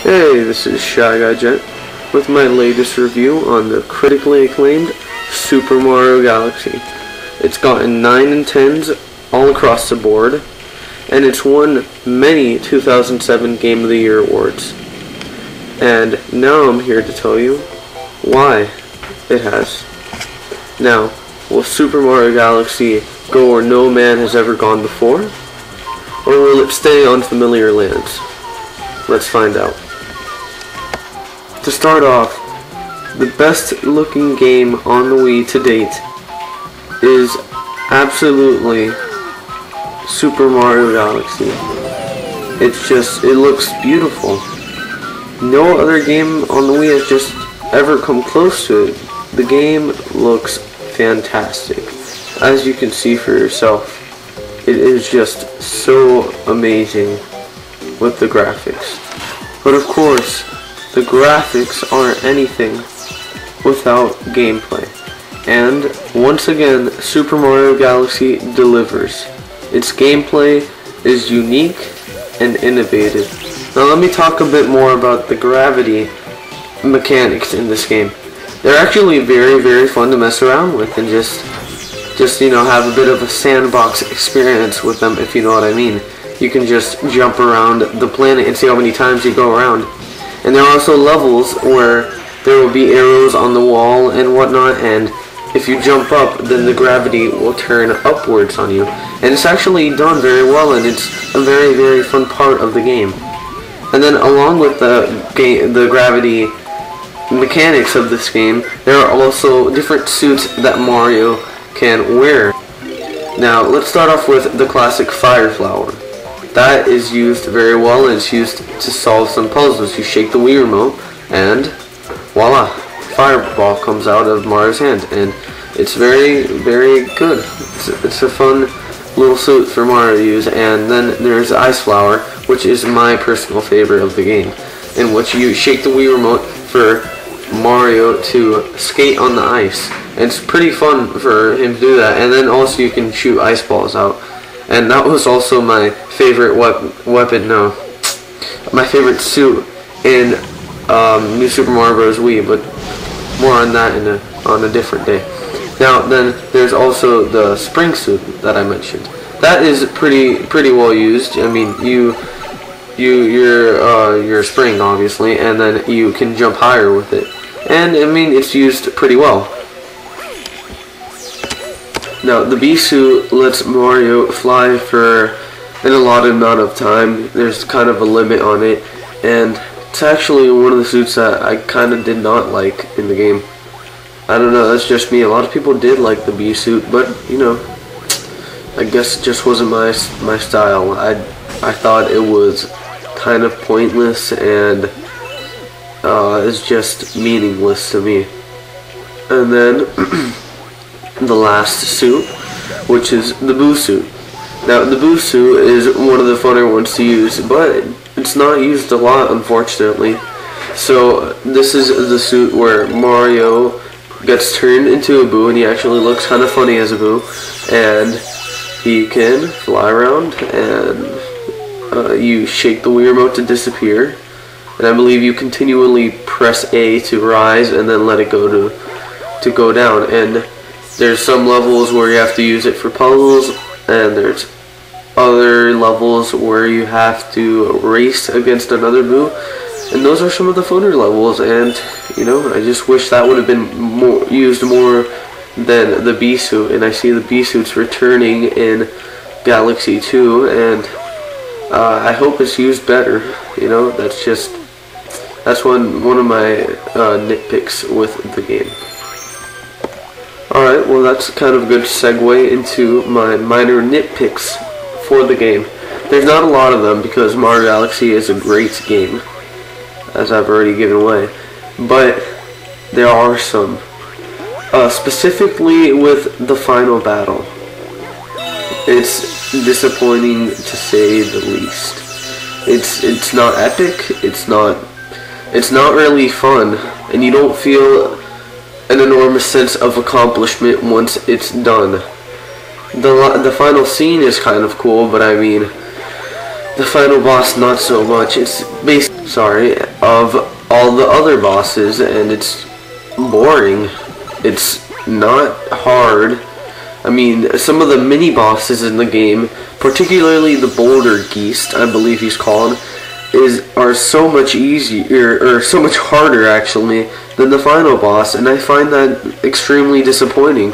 Hey, this is ShyGuyJet with my latest review on the critically acclaimed Super Mario Galaxy. It's gotten 9 and 10s all across the board, and it's won many 2007 Game of the Year awards. And now I'm here to tell you why it has. Now, will Super Mario Galaxy go where no man has ever gone before? Or will it stay on familiar lands? Let's find out. To start off, the best looking game on the Wii to date is absolutely Super Mario Galaxy. It looks beautiful. No other game on the Wii has just ever come close to it. The game looks fantastic. As you can see for yourself, it is just so amazing with the graphics. But of course, the graphics aren't anything without gameplay. And once again, Super Mario Galaxy delivers. Its gameplay is unique and innovative. Now let me talk a bit more about the gravity mechanics in this game. They're actually very, very fun to mess around with and just have a bit of a sandbox experience with them, if you know what I mean. You can just jump around the planet and see how many times you go around. And there are also levels where there will be arrows on the wall and whatnot, and if you jump up, then the gravity will turn upwards on you. And it's actually done very well, and it's a very, very fun part of the game. And then along with the gravity mechanics of this game, there are also different suits that Mario can wear. Now, let's start off with the classic Fire Flower. That is used very well, and it's used to solve some puzzles. You shake the Wii remote, and voila, fireball comes out of Mario's hand, and it's very, very good. It's a fun little suit for Mario to use. And then there's Ice Flower, which is my personal favorite of the game, in which you shake the Wii remote for Mario to skate on the ice. And it's pretty fun for him to do that. And then also you can shoot ice balls out. And that was also my favorite my favorite suit in New Super Mario Bros. Wii, but more on that on a different day. Now then, there's also the spring suit that I mentioned. That is pretty well used. I mean, you're spring obviously, and then you can jump higher with it. And I mean, it's used pretty well. Now, the Bee suit lets Mario fly for an allotted amount of time. There's kind of a limit on it, and it's actually one of the suits that I kind of did not like in the game. I don't know, that's just me. A lot of people did like the Bee suit, but, you know, I guess it just wasn't my style. I thought it was kind of pointless, and it's just meaningless to me. And then the last suit, which is the Boo suit. Now, the Boo suit is one of the funner ones to use, but it's not used a lot, unfortunately. So this is the suit where Mario gets turned into a Boo, and he actually looks kind of funny as a Boo, and he can fly around, and you shake the Wii remote to disappear, and I believe you continually press A to rise and then let it go to go down. And there's some levels where you have to use it for puzzles, and there's other levels where you have to race against another Boo, and those are some of the funner levels. And you know, I just wish that would have been used more than the Bee suit. And I see the Bee suits returning in Galaxy 2, and I hope it's used better. You know, that's one of my nitpicks with the game. Alright, well, that's kind of a good segue into my minor nitpicks for the game. There's not a lot of them because Mario Galaxy is a great game, as I've already given away, but there are some. Specifically with the final battle. It's disappointing to say the least. It's not epic, it's not really fun, and you don't feel an enormous sense of accomplishment once it's done. The final scene is kind of cool, but I mean, The final boss, not so much. It's based, of all the other bosses, and it's boring. It's not hard. I mean, some of the mini bosses in the game, particularly the Boulder Geist, I believe he's called, are so much easier, or so much harder actually, than the final boss, and I find that extremely disappointing.